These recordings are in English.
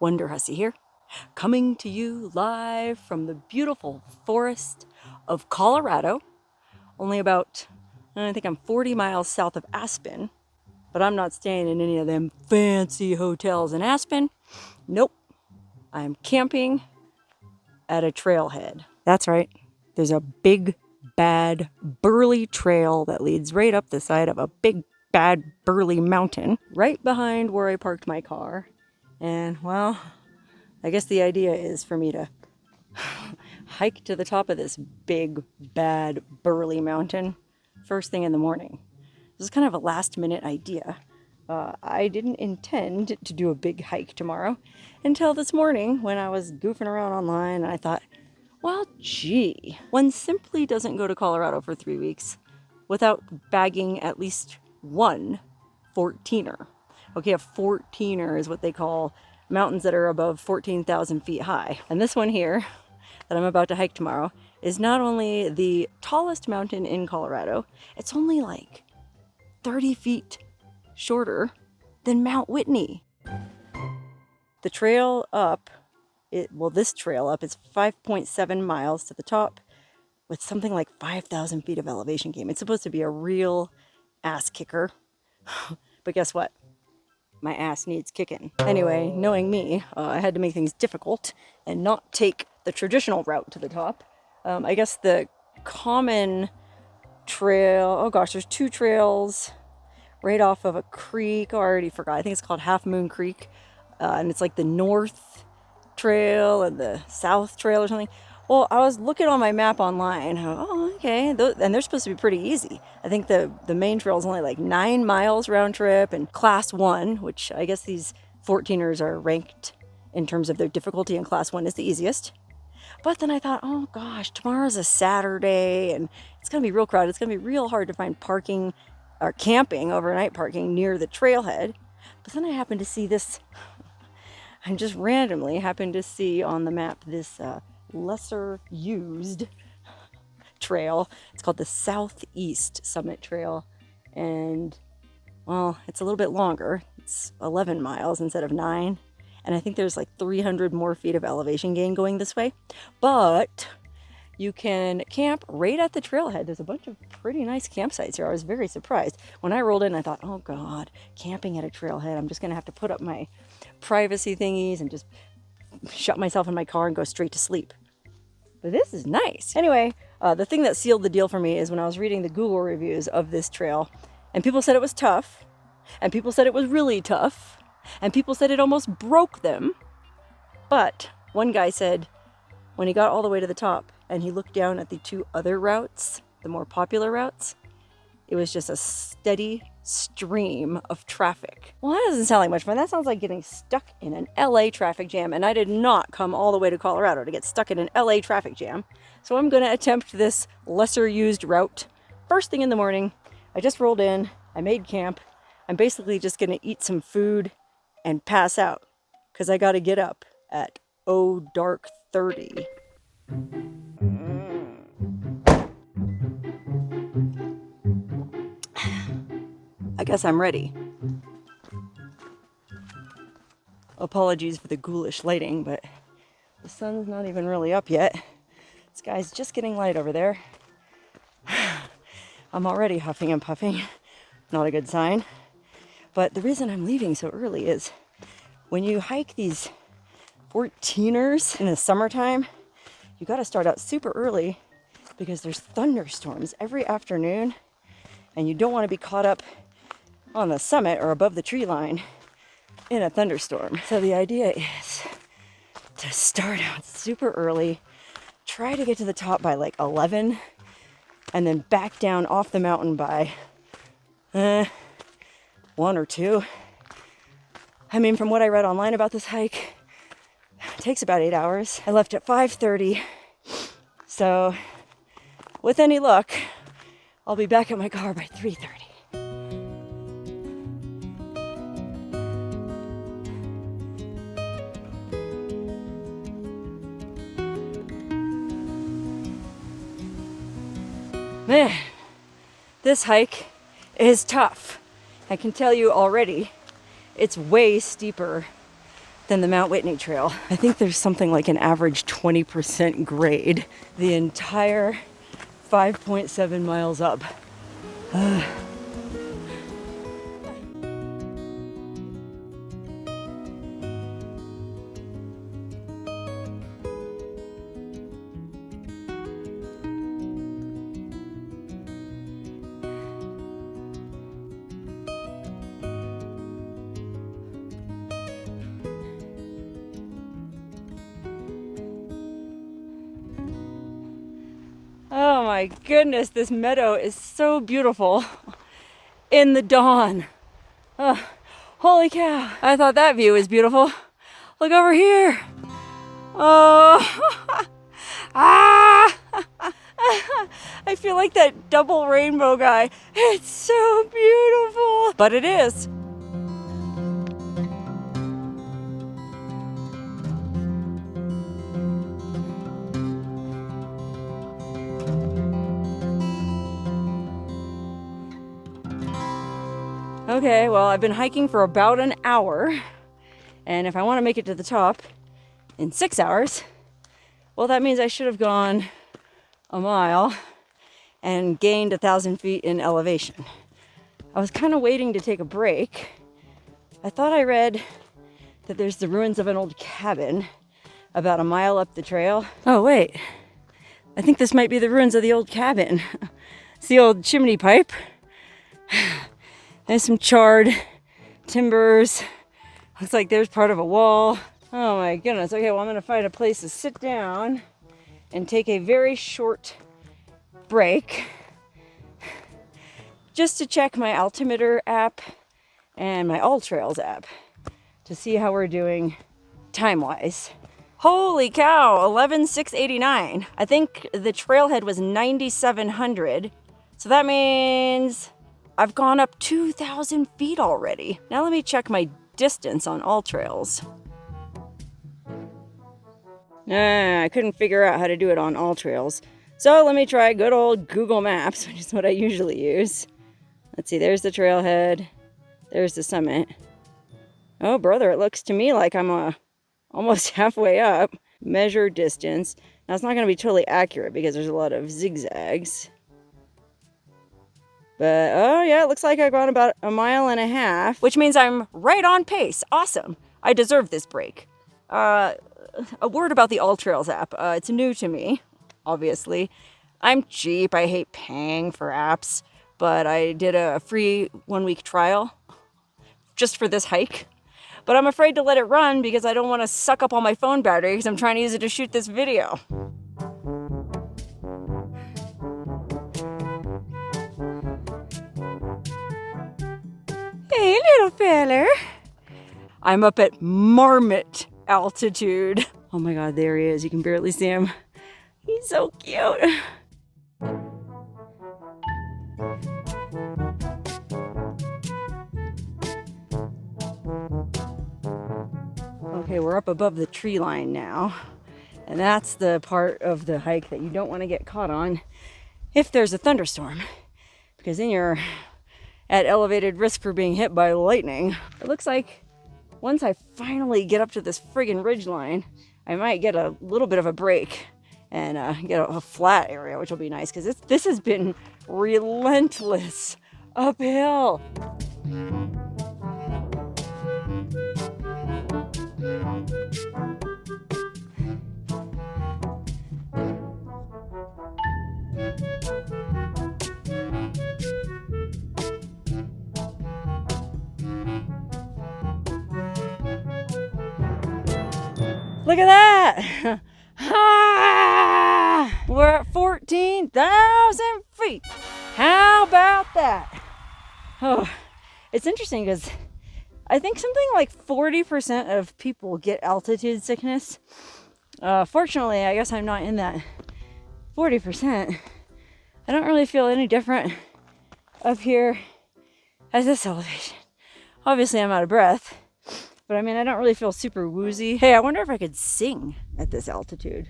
Wonderhussy here, coming to you live from the beautiful forest of Colorado, only about, I think I'm 40 miles south of Aspen, but I'm not staying in any of them fancy hotels in Aspen. Nope, I'm camping at a trailhead. That's right, there's a big, bad, burly trail that leads right up the side of a big, bad, burly mountain, right behind where I parked my car. And, well, I guess the idea is for me to hike to the top of this big, bad, burly mountain first thing in the morning. This is kind of a last minute idea. I didn't intend to do a big hike tomorrow until this morning when I was goofing around online and I thought, well, gee, one simply doesn't go to Colorado for 3 weeks without bagging at least one 14er. Okay, a 14er is what they call mountains that are above 14,000 feet high. And this one here that I'm about to hike tomorrow is not only the tallest mountain in Colorado, it's only like 30 feet shorter than Mount Whitney. The trail up, this trail up is 5.7 miles to the top with something like 5,000 feet of elevation gain. It's supposed to be a real ass kicker. But guess what? My ass needs kicking. Anyway, knowing me, I had to make things difficult and not take the traditional route to the top. I guess the common trail, oh gosh, there's two trails right off of a creek. Oh, I already forgot. I think it's called Half Moon Creek. And it's like the north trail and the south trail or something. Well, I was looking on my map online. Oh, okay. And they're supposed to be pretty easy. I think the main trail is only like 9 miles round trip, and class 1, which I guess these 14ers are ranked in terms of their difficulty, and class 1 is the easiest. But then I thought, oh gosh, tomorrow's a Saturday and it's going to be real crowded. It's going to be real hard to find parking or camping, overnight parking near the trailhead. But then I happened to see this, I just randomly happened to see on the map this lesser used trail. It's called the Southeast Summit Trail, and well, it's a little bit longer. It's 11 miles instead of 9, and I think there's like 300 more feet of elevation gain going this way, but you can camp right at the trailhead. There's a bunch of pretty nice campsites here. I was very surprised when I rolled in. I thought, oh god, camping at a trailhead, I'm just gonna have to put up my privacy thingies and just shut myself in my car and go straight to sleep. But this is nice. Anyway, the thing that sealed the deal for me is when I was reading the Google reviews of this trail, and people said it was tough, and people said it was really tough, and people said it almost broke them. But one guy said when he got all the way to the top and he looked down at the two other routes, the more popular routes, it was just a steady stream of traffic. Well, that doesn't sound like much fun. That sounds like getting stuck in an LA traffic jam, and I did not come all the way to Colorado to get stuck in an LA traffic jam. So I'm going to attempt this lesser used route first thing in the morning. I just rolled in, I made camp. I'm basically just going to eat some food and pass out because I got to get up at dark 30. I guess I'm ready. Apologies for the ghoulish lighting, but the sun's not even really up yet. The sky's just getting light over there. I'm already huffing and puffing. Not a good sign. But the reason I'm leaving so early is when you hike these 14ers in the summertime, you got to start out super early because there's thunderstorms every afternoon, and you don't want to be caught up on the summit or above the tree line in a thunderstorm. So the idea is to start out super early, try to get to the top by like 11, and then back down off the mountain by 1 or 2. I mean, from what I read online about this hike, it takes about 8 hours. I left at 5:30, so with any luck, I'll be back at my car by 3:30. Man, this hike is tough. I can tell you already, it's way steeper than the Mount Whitney Trail. I think there's something like an average 20% grade the entire 5.7 miles up. Oh my goodness, this meadow is so beautiful in the dawn. Oh, holy cow. I thought that view was beautiful. Look over here. Oh, ah! I feel like that double rainbow guy. It's so beautiful, but it is. Okay, well, I've been hiking for about an hour, and if I want to make it to the top in 6 hours, well, that means I should have gone a mile and gained 1,000 feet in elevation. I was kind of waiting to take a break. I thought I read that there's the ruins of an old cabin about a mile up the trail. Oh, wait. I think this might be the ruins of the old cabin. It's the old chimney pipe. There's some charred timbers. Looks like there's part of a wall. Oh my goodness. Okay, well, I'm gonna find a place to sit down and take a very short break just to check my altimeter app and my All Trails app to see how we're doing time-wise. Holy cow, 11,689. I think the trailhead was 9,700. So that means I've gone up 2,000 feet already. Now let me check my distance on All Trails. I couldn't figure out how to do it on All Trails. So let me try good old Google Maps, which is what I usually use. Let's see, there's the trailhead. There's the summit. Oh, brother, it looks to me like I'm almost halfway up. Measure distance. Now, it's not going to be totally accurate because there's a lot of zigzags. But, oh yeah, it looks like I've gone about 1.5 miles, which means I'm right on pace. Awesome. I deserve this break. A word about the All Trails app. It's new to me, obviously. I'm cheap. I hate paying for apps. But I did a free 1-week trial just for this hike. But I'm afraid to let it run because I don't want to suck up all my phone battery because I'm trying to use it to shoot this video. Hey, little feller. I'm up at marmot altitude. Oh my God, there he is. You can barely see him. He's so cute. Okay, we're up above the tree line now. And that's the part of the hike that you don't want to get caught on if there's a thunderstorm. Because then you're at elevated risk for being hit by lightning. It looks like once I finally get up to this friggin' ridgeline, I might get a little bit of a break and get a flat area, which will be nice because this has been relentless uphill. Look at that! Ah! We're at 14,000 feet. How about that? Oh, it's interesting because I think something like 40% of people get altitude sickness. Fortunately, I guess I'm not in that 40%. I don't really feel any different up here at this elevation. Obviously, I'm out of breath. But I mean, I don't really feel super woozy. Hey, I wonder if I could sing at this altitude.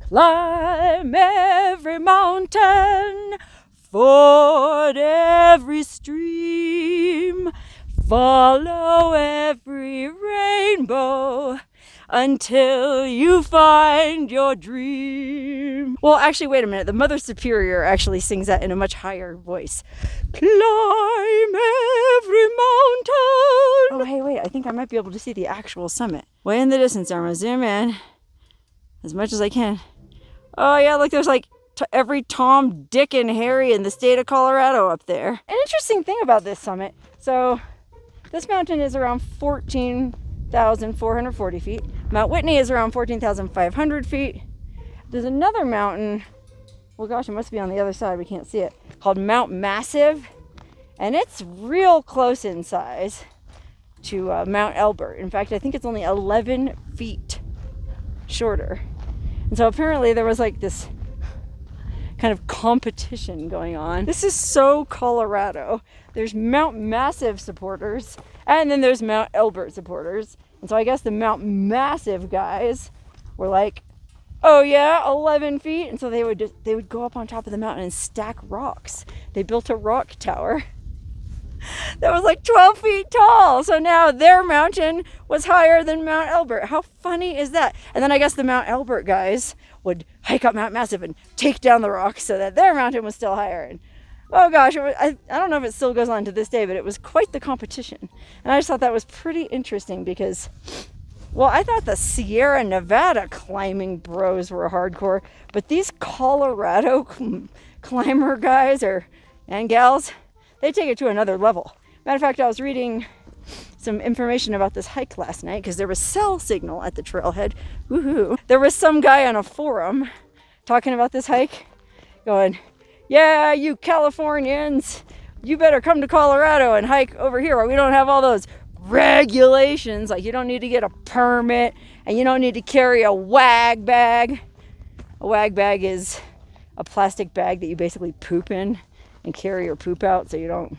Climb every mountain, ford every stream, follow every rainbow rainbow until you find your dream. Well, actually, wait a minute. The Mother Superior actually sings that in a much higher voice. Climb every mountain. Oh, hey, wait. I think I might be able to see the actual summit. Way in the distance. I'm going to zoom in as much as I can. Oh, yeah, look, there's like every Tom, Dick, and Harry in the state of Colorado up there. An interesting thing about this summit. So this mountain is around 14,440 feet. Mount Whitney is around 14,500 feet. There's another mountain, well gosh, it must be on the other side, we can't see it, called Mount Massive. And it's real close in size to Mount Elbert. In fact, I think it's only 11 feet shorter. And so apparently there was like this kind of competition going on. This is so Colorado. There's Mount Massive supporters, and then there's Mount Elbert supporters. And so I guess the Mount Massive guys were like, oh yeah, 11 feet. And so they would go up on top of the mountain and stack rocks. They built a rock tower that was like 12 feet tall. So now their mountain was higher than Mount Elbert. How funny is that? And then I guess the Mount Elbert guys would hike up Mount Massive and take down the rocks so that their mountain was still higher. And oh gosh, I don't know if it still goes on to this day, but it was quite the competition. And I just thought that was pretty interesting because, well, I thought the Sierra Nevada climbing bros were hardcore, but these Colorado climber guys and gals, they take it to another level. Matter of fact, I was reading some information about this hike last night because there was cell signal at the trailhead. Woohoo! There was some guy on a forum talking about this hike, going, yeah, you Californians, you better come to Colorado and hike over here where we don't have all those regulations. Like you don't need to get a permit and you don't need to carry a wag bag. A wag bag is a plastic bag that you basically poop in and carry your poop out so you don't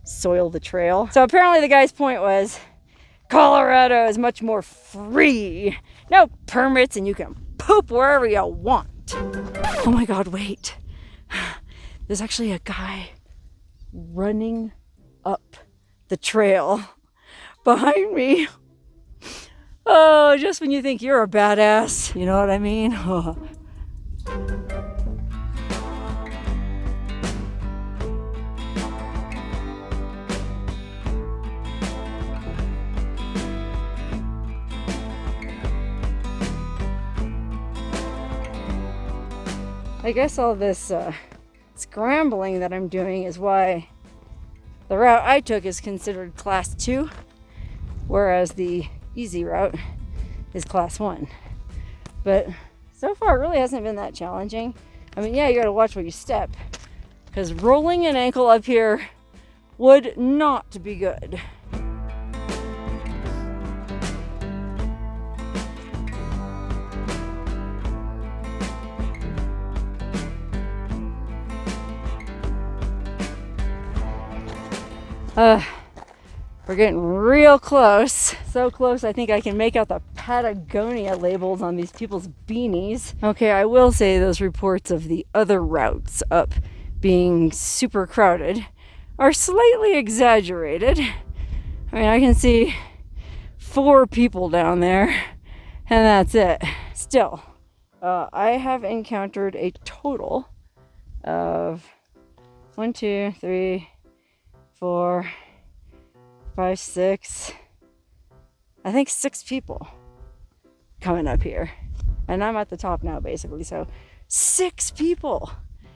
soil the trail. So apparently the guy's point was Colorado is much more free. No permits and you can poop wherever you want. Oh my God, wait. There's actually a guy running up the trail behind me. Oh, just when you think you're a badass, you know what I mean? Oh. I guess all this scrambling that I'm doing is why the route I took is considered class 2, whereas the easy route is class 1. But so far it really hasn't been that challenging. I mean, yeah, you gotta watch where you step, because rolling an ankle up here would not be good. We're getting real close. So close, I think I can make out the Patagonia labels on these people's beanies. Okay, I will say those reports of the other routes up being super crowded are slightly exaggerated. I mean, I can see 4 people down there, and that's it. Still, I have encountered a total of 1, 2, 3, 4, 5, 6, I think 6 people coming up here. And I'm at the top now, basically. So 6 people.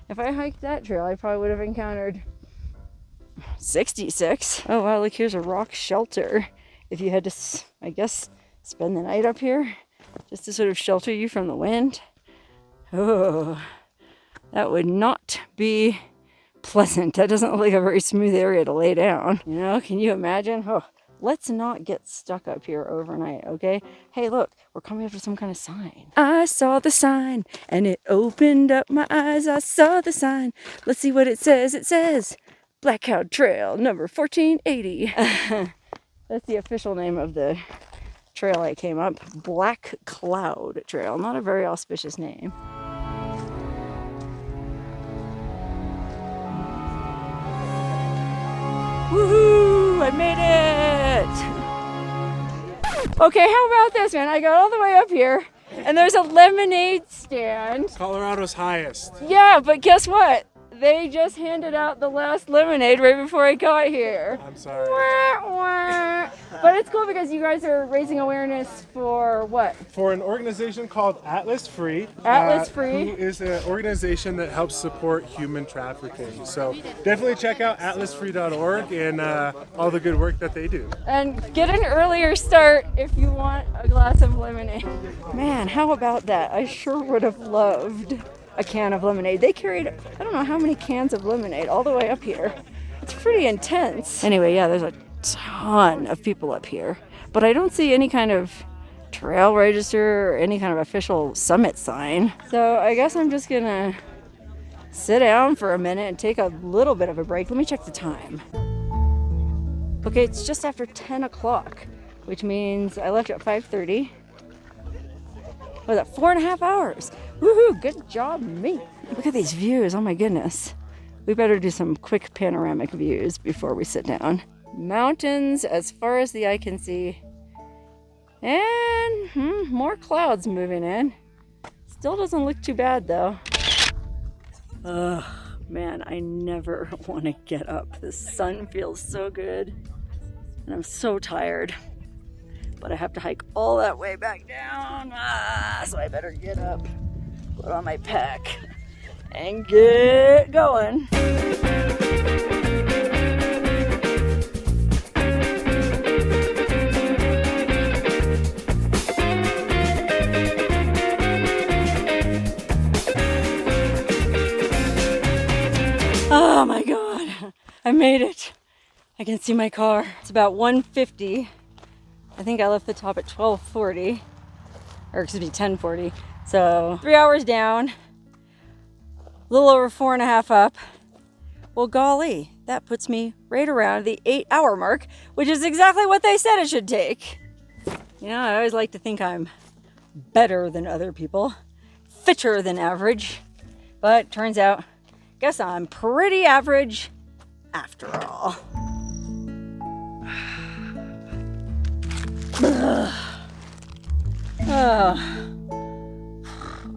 If I hiked that trail, I probably would have encountered 66. Oh, wow, look, here's a rock shelter. If you had to, I guess, spend the night up here, just to sort of shelter you from the wind. Oh, that would not be pleasant. That doesn't look like a very smooth area to lay down. You know, can you imagine? Oh, let's not get stuck up here overnight, okay? Hey, look, we're coming up to some kind of sign. I saw the sign and it opened up my eyes. I saw the sign. Let's see what it says. It says Black Cloud Trail number 1480. That's the official name of the trail I came up. Black Cloud Trail. Not a very auspicious name. Woohoo! I made it! Okay, how about this, man? I got all the way up here, and there's a lemonade stand. Colorado's highest. Yeah, but guess what? They just handed out the last lemonade right before I got here. I'm sorry. Wah, wah. But it's cool because you guys are raising awareness for what? For an organization called Atlas Free. Atlas Free. Who is an organization that helps support human trafficking. So definitely check out atlasfree.org and all the good work that they do. And get an earlier start if you want a glass of lemonade. Man, how about that? I sure would have loved a can of lemonade. They carried, I don't know how many cans of lemonade all the way up here. It's pretty intense. Anyway, yeah, there's a ton of people up here, but I don't see any kind of trail register or any kind of official summit sign. So I guess I'm just gonna sit down for a minute and take a little bit of a break. Let me check the time. Okay, it's just after 10 o'clock, which means I left at 5:30. Was that 4.5 hours? Woohoo, good job, me. Look at these views, oh my goodness. We better do some quick panoramic views before we sit down. Mountains as far as the eye can see. And more clouds moving in. Still doesn't look too bad though. Ugh, man, I never want to get up. The sun feels so good. And I'm so tired. But I have to hike all that way back down. So I better get up, put on my pack, and get going. Oh my God, I made it. I can see my car. It's about 1:50. I think I left the top at 12:40, or excuse me, 10:40. So 3 hours down, a little over 4.5 up. Well, golly, that puts me right around the 8-hour mark, which is exactly what they said it should take. You know, I always like to think I'm better than other people, fitter than average, but turns out, guess I'm pretty average after all.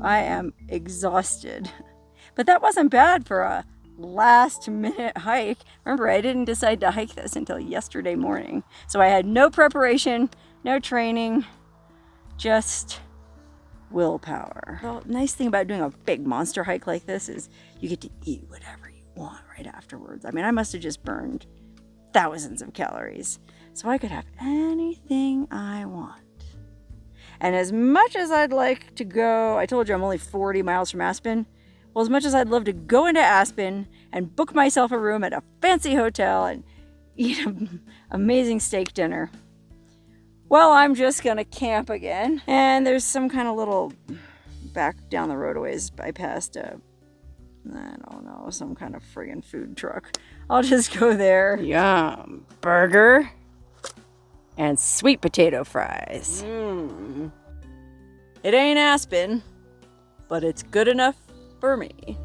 I am exhausted, but that wasn't bad for a last minute hike. Remember, I didn't decide to hike this until yesterday morning, so I had no preparation, no training, just willpower. The nice thing about doing a big monster hike like this is you get to eat whatever you want right afterwards. I mean, I must have just burned thousands of calories, so I could have anything I want. And as much as I'd like to go, I told you I'm only 40 miles from Aspen. Well, as much as I'd love to go into Aspen and book myself a room at a fancy hotel and eat an amazing steak dinner, well, I'm just gonna camp again. And there's some kind of little, back down the road a ways, I passed I don't know, some kind of friggin' food truck. I'll just go there. Yum. Burger and sweet potato fries. It ain't Aspen, but it's good enough for me.